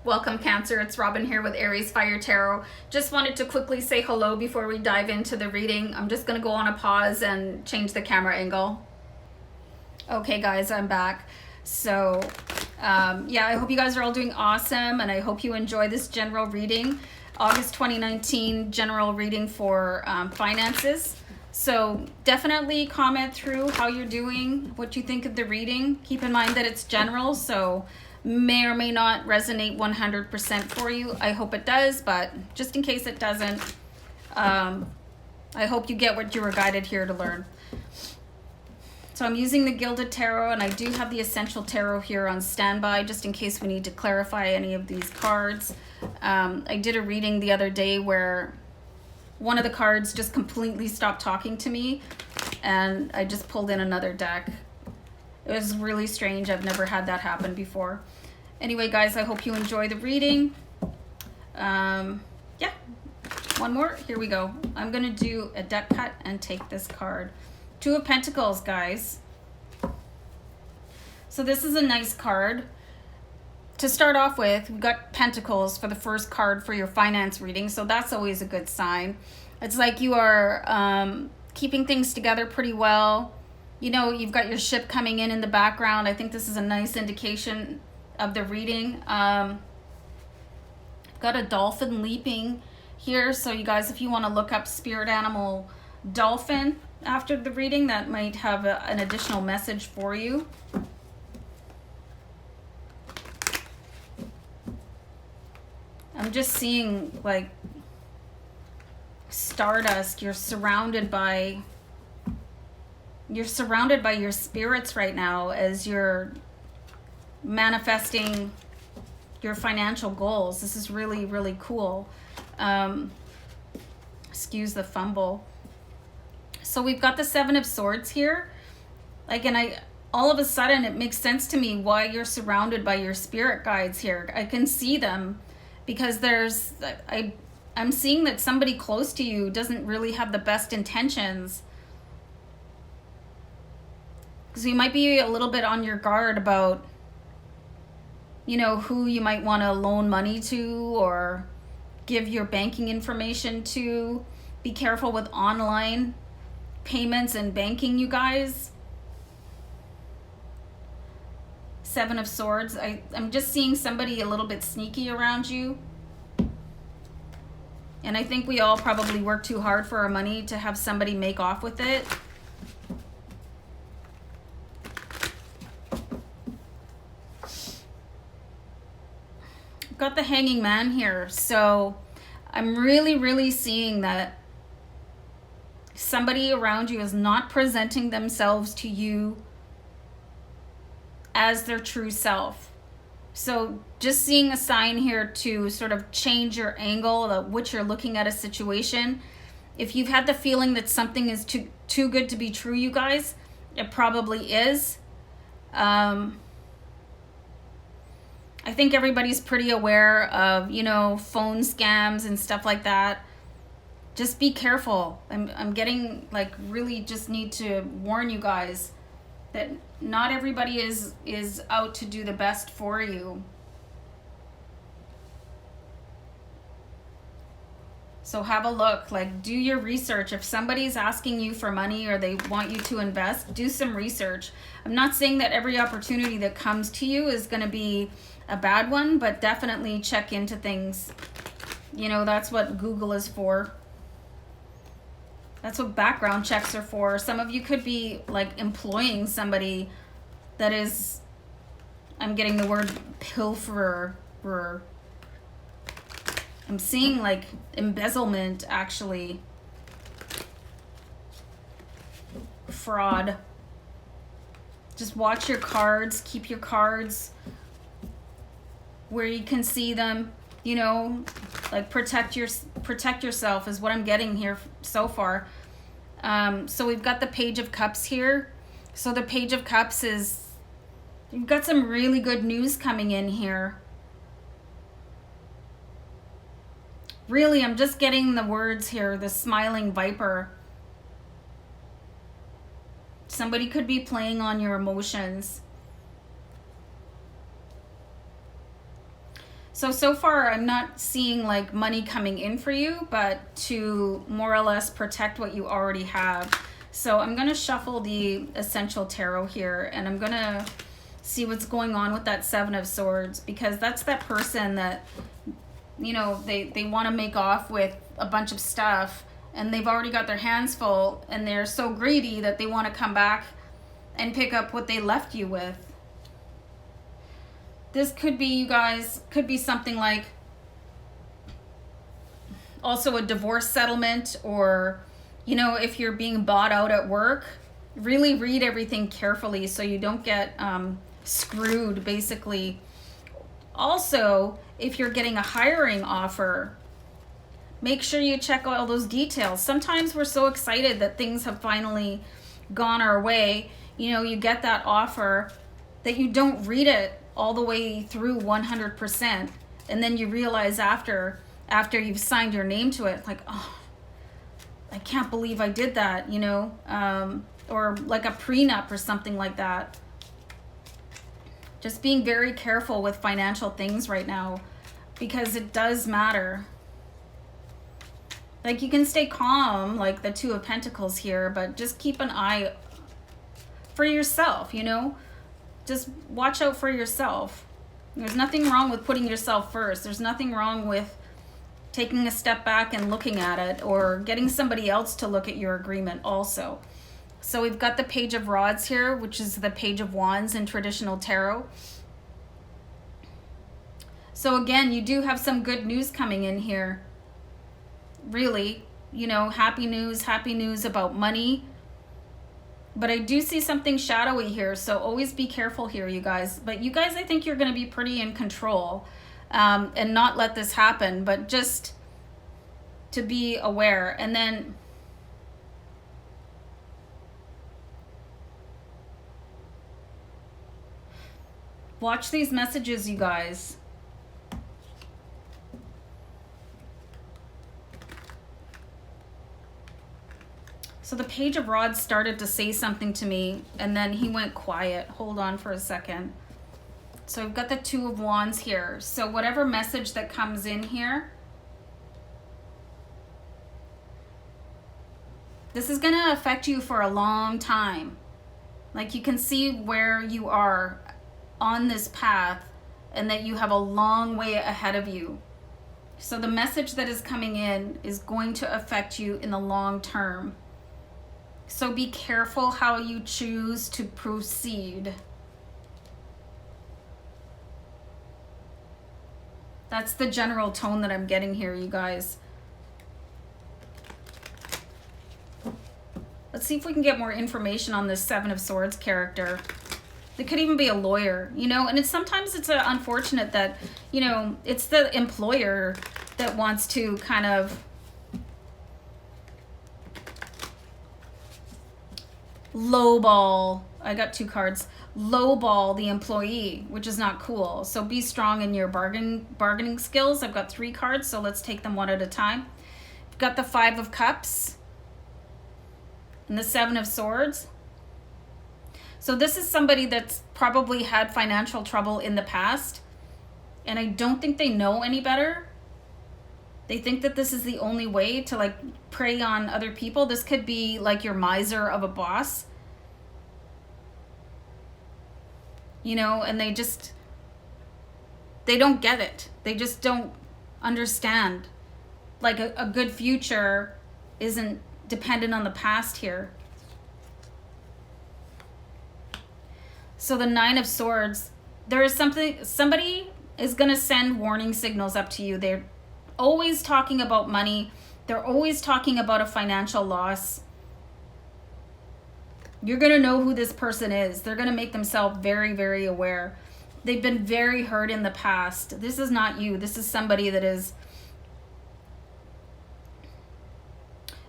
Welcome Cancer, it's Robin here with AriesFireTarot. Just wanted to quickly say hello before we dive into the reading. I'm just going to go on a pause and change the camera angle. Okay guys, I'm back. So yeah, I hope you guys are all doing awesome and I hope you enjoy this general reading. August 2019 general reading for finances. So definitely comment through how you're doing, what you think of the reading. Keep in mind that it's general, so may or may not resonate 100% for you. I hope it does, but just in case it doesn't, I hope you get what you were guided here to learn. So I'm using the Gilded Tarot, and I do have the Essential Tarot here on standby, just in case we need to clarify any of these cards. I did a reading the other day where one of the cards just completely stopped talking to me, and I just pulled in another deck. It was really strange. I've never had that happen before. Anyway, guys, I hope you enjoy the reading. Yeah, one more. Here we go. I'm going to do a deck cut and take this card. Two of Pentacles, guys. So this is a nice card. To start off with, we've got Pentacles for the first card for your finance reading, so that's always a good sign. It's like you are keeping things together pretty well. You know, you've got your ship coming in the background. I think this is a nice indication of the reading. Got a dolphin leaping here, so you guys, if you want to look up spirit animal dolphin after the reading, that might have an additional message for you. I'm just seeing like stardust. You're surrounded by your spirits right now as you're manifesting your financial goals. This is really, really cool. Excuse the fumble. So we've got the Seven of Swords here. Like, and all of a sudden it makes sense to me why you're surrounded by your spirit guides here. I can see them because I'm seeing that somebody close to you doesn't really have the best intentions. So you might be a little bit on your guard about, you know, who you might want to loan money to or give your banking information to. Be careful with online payments and banking, you guys. Seven of Swords. I'm just seeing somebody a little bit sneaky around you. And I think we all probably work too hard for our money to have somebody make off with it. Got the Hanging Man here. So I'm really, really seeing that somebody around you is not presenting themselves to you as their true self. So just seeing a sign here to sort of change your angle of which you're looking at a situation. If you've had the feeling that something is too good to be true, you guys, it probably is. I think everybody's pretty aware of, you know, phone scams and stuff like that. Just be careful. I'm getting like really just need to warn you guys that not everybody is out to do the best for you. So have a look, like do your research. If somebody's asking you for money or they want you to invest, do some research. I'm not saying that every opportunity that comes to you is going to be a bad one, but definitely check into things. You know, that's what Google is for. That's what background checks are for. Some of you could be like employing somebody that is, I'm getting the word pilferer. I'm seeing like embezzlement, actually. Fraud. Just watch your cards. Keep your cards where you can see them. You know, like protect yourself is what I'm getting here so far. So we've got the Page of Cups here. So the Page of Cups is, you've got some really good news coming in here. Really, I'm just getting the words here, the Smiling Viper. Somebody could be playing on your emotions. So far I'm not seeing like money coming in for you, but to more or less protect what you already have. So I'm going to shuffle the Essential Tarot here, and I'm going to see what's going on with that Seven of Swords, because that's that person that, you know, they want to make off with a bunch of stuff, and they've already got their hands full, and they're so greedy that they want to come back and pick up what they left you with. This could be, you guys, could be something like also a divorce settlement, or, you know, if you're being bought out at work, really read everything carefully so you don't get screwed, basically. Also, if you're getting a hiring offer, make sure you check all those details. Sometimes we're so excited that things have finally gone our way. You know, you get that offer that you don't read it all the way through 100%. And then you realize after you've signed your name to it, like, oh, I can't believe I did that, you know, or like a prenup or something like that. Just being very careful with financial things right now, because it does matter. Like, you can stay calm, like the Two of Pentacles here, but just keep an eye for yourself, you know? Just watch out for yourself. There's nothing wrong with putting yourself first. There's nothing wrong with taking a step back and looking at it, or getting somebody else to look at your agreement also. So we've got the Page of Rods here, which is the Page of Wands in traditional tarot. So again, you do have some good news coming in here. Really, you know, happy news about money. But I do see something shadowy here, so always be careful here, you guys. But you guys, I think you're going to be pretty in control and not let this happen, but just to be aware. And then watch these messages, you guys. So the Page of Rods started to say something to me, and then he went quiet. Hold on for a second. So I've got the Two of Wands here. So whatever message that comes in here, this is going to affect you for a long time. Like, you can see where you are on this path, and that you have a long way ahead of you. So the message that is coming in is going to affect you in the long term. So be careful how you choose to proceed. That's the general tone that I'm getting here, you guys. Let's see if we can get more information on this Seven of Swords character. It could even be a lawyer, you know, and sometimes it's unfortunate that, you know, it's the employer that wants to kind of lowball, I got two cards, lowball the employee, which is not cool. So be strong in your bargaining skills. I've got three cards, so let's take them one at a time. I've got the Five of Cups and the Seven of Swords. So this is somebody that's probably had financial trouble in the past, and I don't think they know any better. They think that this is the only way to, like, prey on other people. This could be like your miser of a boss, you know, and they don't get it. They just don't understand. Like, a good future isn't dependent on the past here. So the Nine of Swords, there is somebody is going to send warning signals up to you. They're always talking about money. They're always talking about a financial loss. You're going to know who this person is. They're going to make themselves very, very aware. They've been very hurt in the past. This is not you. This is somebody that is...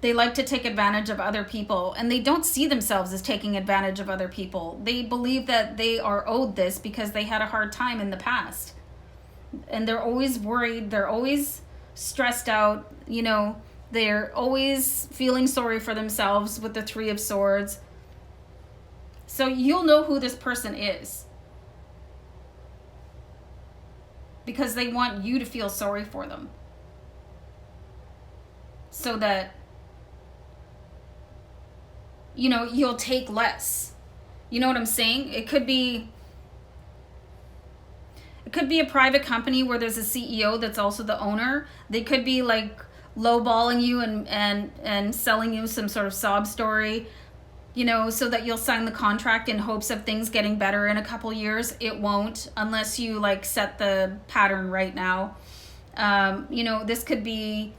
They like to take advantage of other people, and they don't see themselves as taking advantage of other people. They believe that they are owed this because they had a hard time in the past. And they're always worried. They're always stressed out. You know, they're always feeling sorry for themselves with the Three of Swords. So you'll know who this person is. because they want you to feel sorry for them. So that, you know, you'll take less. You know what I'm saying? It could be a private company where there's a CEO that's also the owner. They could be like lowballing you and selling you some sort of sob story, you know, so that you'll sign the contract in hopes of things getting better in a couple years. It won't, unless you like set the pattern right now. You know, this could be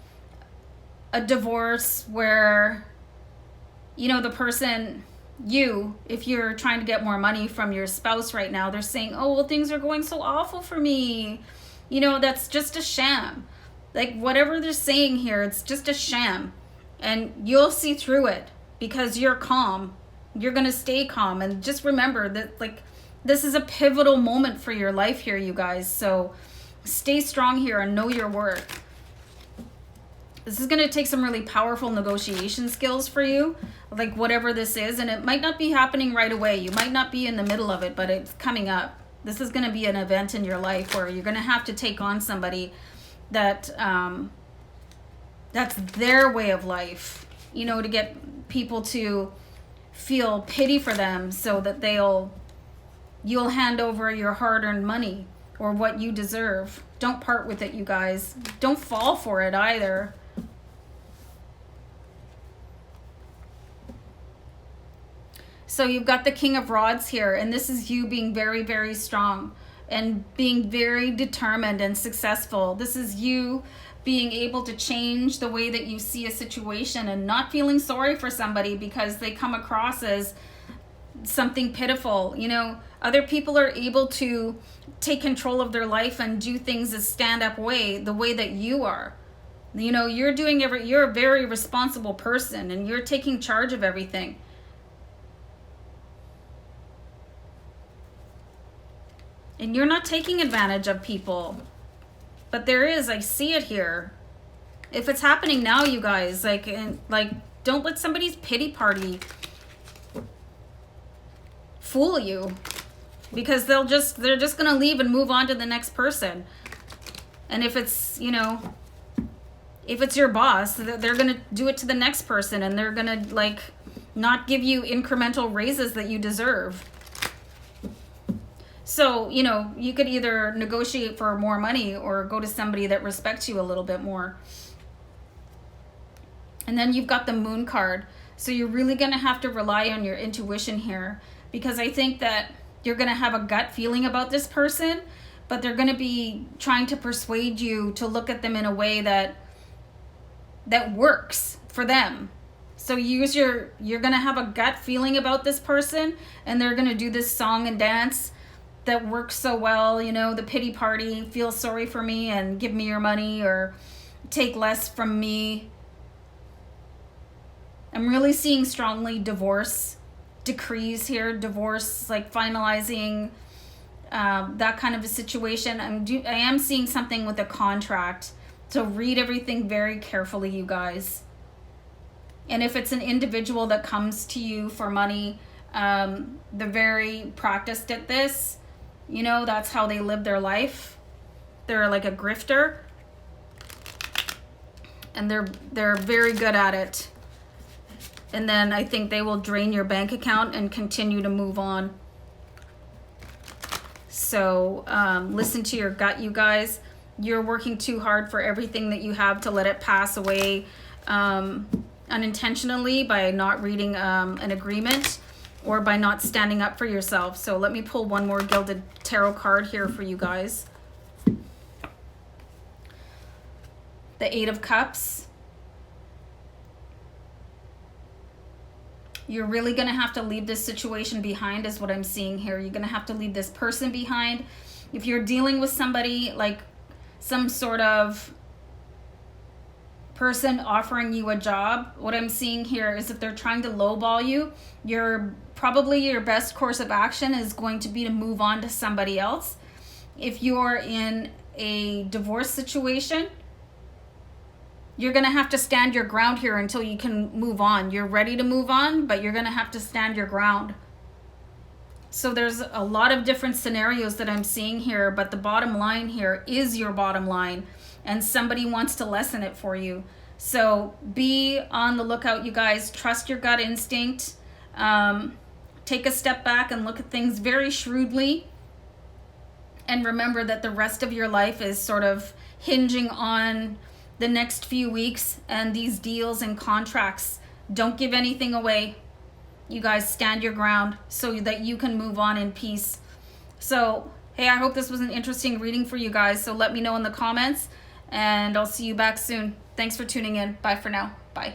a divorce where, you know, the person, if you're trying to get more money from your spouse right now, they're saying, oh, well, things are going so awful for me. You know, that's just a sham. Like, whatever they're saying here, it's just a sham. And you'll see through it because you're calm. You're going to stay calm. And just remember that, like, this is a pivotal moment for your life here, you guys. So stay strong here and know your worth. This is going to take some really powerful negotiation skills for you, like whatever this is. And it might not be happening right away. You might not be in the middle of it, but it's coming up. This is going to be an event in your life where you're going to have to take on somebody that that's their way of life, you know, to get people to feel pity for them so that you'll hand over your hard-earned money or what you deserve. Don't part with it, you guys. Don't fall for it either. So you've got the King of Rods here, and this is you being very, very strong and being very determined and successful. This is you being able to change the way that you see a situation and not feeling sorry for somebody because they come across as something pitiful. You know, other people are able to take control of their life and do things a stand-up way, the way that you are. You know, you're a very responsible person and you're taking charge of everything. And you're not taking advantage of people. But there is, I see it here. If it's happening now, you guys, like don't let somebody's pity party fool you. Because they're just going to leave and move on to the next person. And if it's, you know, if it's your boss, they're going to do it to the next person. And they're going to, like, not give you incremental raises that you deserve. So, you know, you could either negotiate for more money or go to somebody that respects you a little bit more. And then you've got the Moon card. So you're really going to have to rely on your intuition here, because I think that you're going to have a gut feeling about this person, but they're going to be trying to persuade you to look at them in a way that works for them. So you're going to have a gut feeling about this person, and they're going to do this song and dance that works so well, you know, the pity party, feel sorry for me and give me your money or take less from me. I'm really seeing strongly divorce decrees here, divorce, like finalizing that kind of a situation. I am seeing something with a contract, so read everything very carefully, you guys. And if it's an individual that comes to you for money, they're very practiced at this. You know, that's how they live their life. They're like a grifter. And they're very good at it. And then I think they will drain your bank account and continue to move on. So listen to your gut, you guys. You're working too hard for everything that you have to let it pass away unintentionally by not reading an agreement or by not standing up for yourself. So let me pull one more Gilded Tarot card here for you guys. The Eight of Cups. You're really going to have to leave this situation behind is what I'm seeing here. You're going to have to leave this person behind. If you're dealing with somebody, like some sort of person offering you a job, what I'm seeing here is if they're trying to lowball you, probably your best course of action is going to be to move on to somebody else. If you're in a divorce situation, you're going to have to stand your ground here until you can move on. You're ready to move on, but you're going to have to stand your ground. So there's a lot of different scenarios that I'm seeing here, but the bottom line here is your bottom line, and somebody wants to lessen it for you. So be on the lookout, you guys. Trust your gut instinct. Take a step back and look at things very shrewdly. And remember that the rest of your life is sort of hinging on the next few weeks and these deals and contracts. Don't give anything away. You guys stand your ground so that you can move on in peace. So, hey, I hope this was an interesting reading for you guys. So let me know in the comments, and I'll see you back soon. Thanks for tuning in. Bye for now. Bye.